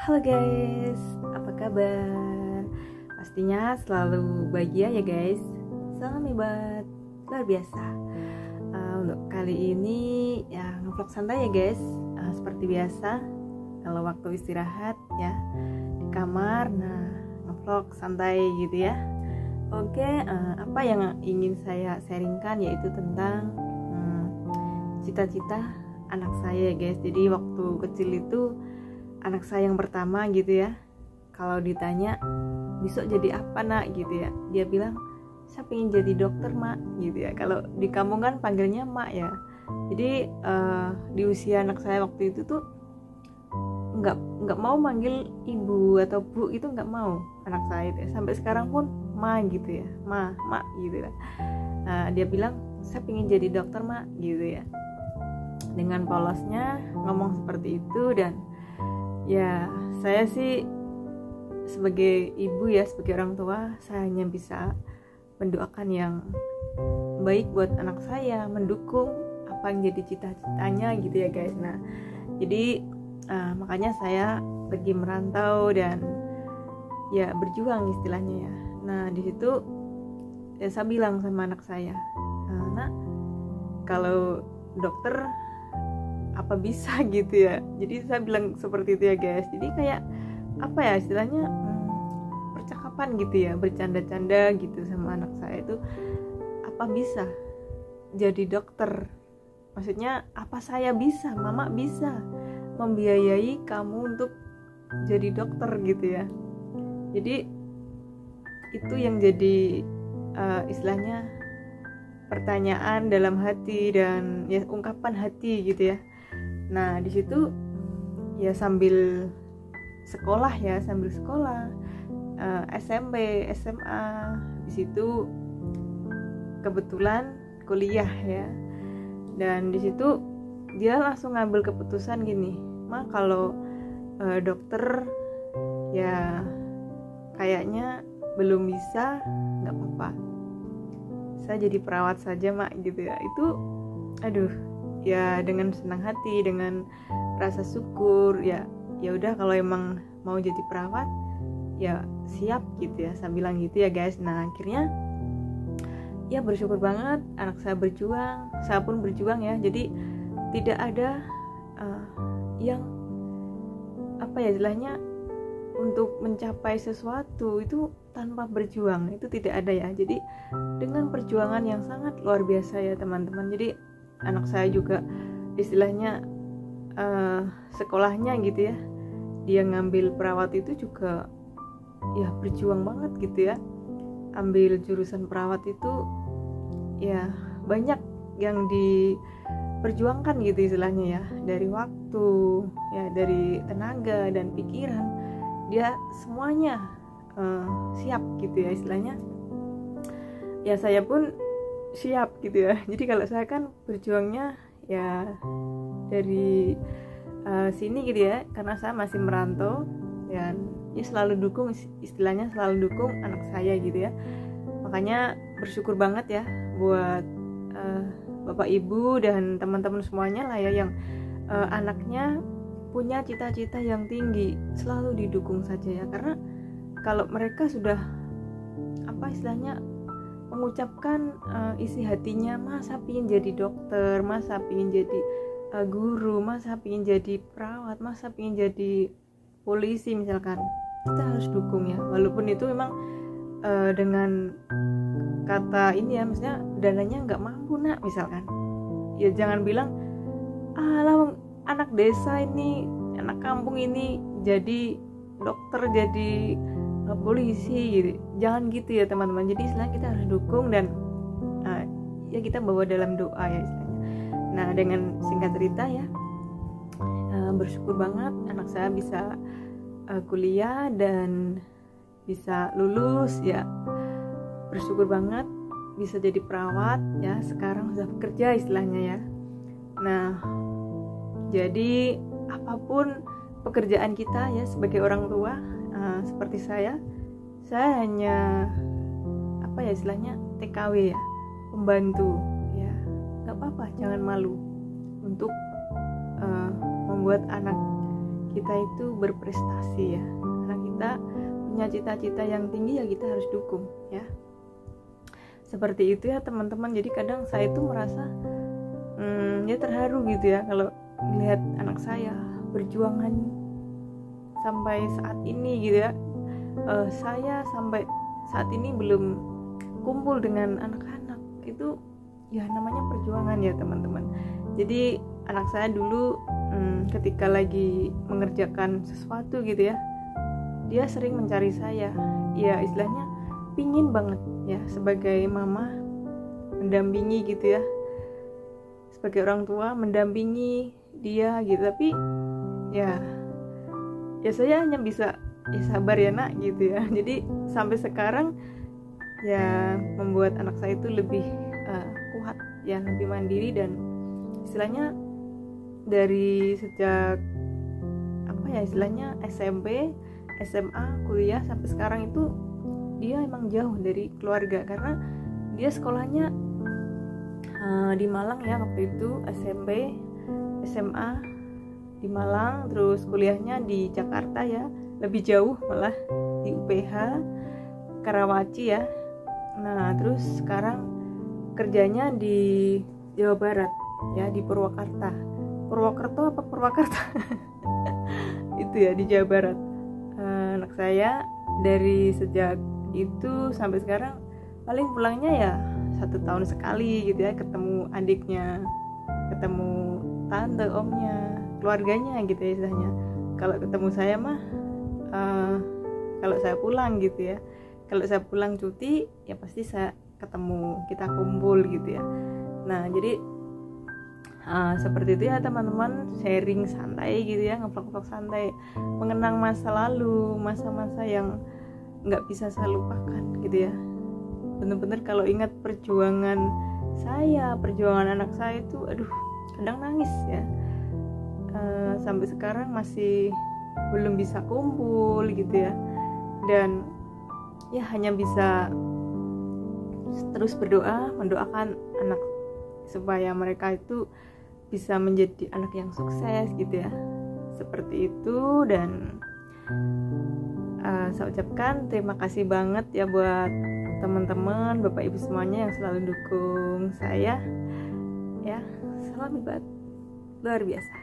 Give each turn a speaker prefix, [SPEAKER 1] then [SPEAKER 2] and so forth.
[SPEAKER 1] Halo guys, apa kabar? Pastinya selalu bahagia ya guys. Salam hebat, luar biasa. Untuk kali ini ya ngevlog santai ya guys. Seperti biasa, kalau waktu istirahat ya di kamar, nah ngevlog santai gitu ya. Oke, apa yang ingin saya sharingkan yaitu tentang cita-cita anak saya guys. Jadi waktu kecil itu anak saya yang pertama gitu ya, kalau ditanya besok jadi apa nak gitu ya, dia bilang saya pengen jadi dokter mak gitu ya. Kalau di kampung kan panggilnya mak ya. Jadi di usia anak saya waktu itu tuh nggak mau manggil ibu atau bu, itu nggak mau anak saya itu ya. Sampai sekarang pun ma gitu ya, mak gitu ya. Dia bilang saya pengen jadi dokter mak gitu ya, dengan polosnya ngomong seperti itu. Dan ya saya sih sebagai ibu ya, sebagai orang tua, saya hanya bisa mendoakan yang baik buat anak saya, mendukung apa yang jadi cita-citanya gitu ya guys. Nah jadi makanya saya pergi merantau dan ya berjuang istilahnya ya. Nah di situ ya saya bilang sama anak saya, nak kalau dokter apa bisa gitu ya. Jadi saya bilang seperti itu ya guys. Jadi kayak apa ya istilahnya, percakapan gitu ya, bercanda-canda gitu sama anak saya itu, apa bisa jadi dokter, maksudnya apa saya bisa, mama bisa membiayai kamu untuk jadi dokter gitu ya. Jadi itu yang jadi istilahnya pertanyaan dalam hati dan ya ungkapan hati gitu ya. Nah di situ ya sambil sekolah SMP, SMA, di situ kebetulan kuliah ya. Dan di situ dia langsung ngambil keputusan gini, ma kalau dokter ya kayaknya belum bisa, nggak apa-apa, saya jadi perawat saja mak gitu ya. Itu aduh ya, dengan senang hati, dengan rasa syukur ya udah kalau emang mau jadi perawat ya siap gitu ya, saya bilang gitu ya guys. Nah akhirnya ya bersyukur banget anak saya berjuang, saya pun berjuang ya. Jadi tidak ada yang apa ya istilahnya, untuk mencapai sesuatu itu tanpa berjuang, itu tidak ada ya. Jadi dengan perjuangan yang sangat luar biasa ya teman-teman. Jadi anak saya juga istilahnya sekolahnya gitu ya, dia ngambil perawat itu juga ya berjuang banget gitu ya. Ambil jurusan perawat itu ya banyak yang diperjuangkan gitu istilahnya ya, dari waktu ya, dari tenaga dan pikiran, dia semuanya siap gitu ya istilahnya. Ya saya pun siap gitu ya. Jadi kalau saya kan berjuangnya ya dari sini gitu ya, karena saya masih merantau dan ya selalu dukung, istilahnya selalu dukung anak saya gitu ya. Makanya bersyukur banget ya buat bapak ibu dan teman-teman semuanya lah ya, yang anaknya punya cita-cita yang tinggi, selalu didukung saja ya. Karena kalau mereka sudah apa istilahnya mengucapkan isi hatinya, masa pingin jadi dokter, masa pingin jadi guru, masa pingin jadi perawat, masa pingin jadi polisi misalkan, kita harus dukung ya. Walaupun itu memang dengan kata ini ya, maksudnya dananya nggak mampu nak misalkan, ya jangan bilang lah anak desa ini, anak kampung ini jadi dokter, jadi polisi gitu. Jangan gitu ya teman-teman. Jadi istilahnya kita harus dukung dan ya kita bawa dalam doa ya istilahnya. Nah dengan singkat cerita ya, bersyukur banget anak saya bisa kuliah dan bisa lulus ya. Bersyukur banget bisa jadi perawat ya, sekarang sudah bekerja istilahnya ya. Nah jadi apapun pekerjaan kita ya sebagai orang tua, seperti saya hanya apa ya istilahnya TKW ya, pembantu ya. Gak apa-apa, jangan malu untuk membuat anak kita itu berprestasi ya. Karena kita punya cita-cita yang tinggi ya kita harus dukung ya. Seperti itu ya teman-teman. Jadi kadang saya itu merasa ya terharu gitu ya kalau melihat anak saya berjuangan sampai saat ini gitu ya. Saya sampai saat ini belum kumpul dengan anak-anak. Itu ya namanya perjuangan ya teman-teman. Jadi anak saya dulu ketika lagi mengerjakan sesuatu gitu ya, dia sering mencari saya. Ya istilahnya pingin banget ya sebagai mama mendampingi gitu ya, sebagai orang tua mendampingi dia gitu. Tapi ya saya hanya bisa ya sabar ya nak gitu ya. Jadi sampai sekarang ya membuat anak saya itu lebih kuat ya, lebih mandiri. Dan istilahnya dari sejak istilahnya SMP, SMA, kuliah sampai sekarang itu dia emang jauh dari keluarga, karena dia sekolahnya di Malang ya waktu itu, SMP, SMA di Malang, terus kuliahnya di Jakarta ya, lebih jauh malah di UPH Karawaci ya. Nah terus sekarang kerjanya di Jawa Barat ya, di Purwakarta, Purwokerto apa Purwakarta itu ya, di Jawa Barat. Anak saya dari sejak itu sampai sekarang paling pulangnya ya 1 tahun sekali gitu ya, ketemu adiknya, ketemu tante, omnya, keluarganya gitu ya istilahnya. Kalau ketemu saya mah kalau saya pulang gitu ya, kalau saya pulang cuti ya pasti saya ketemu, kita kumpul gitu ya. Nah jadi seperti itu ya teman-teman, sharing santai gitu ya, ngevlog-vlog santai, mengenang masa lalu, masa-masa yang nggak bisa saya lupakan gitu ya. Bener-bener kalau ingat perjuangan saya, perjuangan anak saya itu aduh kadang nangis ya. Sampai sekarang masih belum bisa kumpul gitu ya, dan ya hanya bisa terus berdoa, mendoakan anak supaya mereka itu bisa menjadi anak yang sukses gitu ya, seperti itu. Dan saya ucapkan terima kasih banget ya buat teman-teman, bapak ibu semuanya yang selalu dukung saya ya. Salam hebat luar biasa.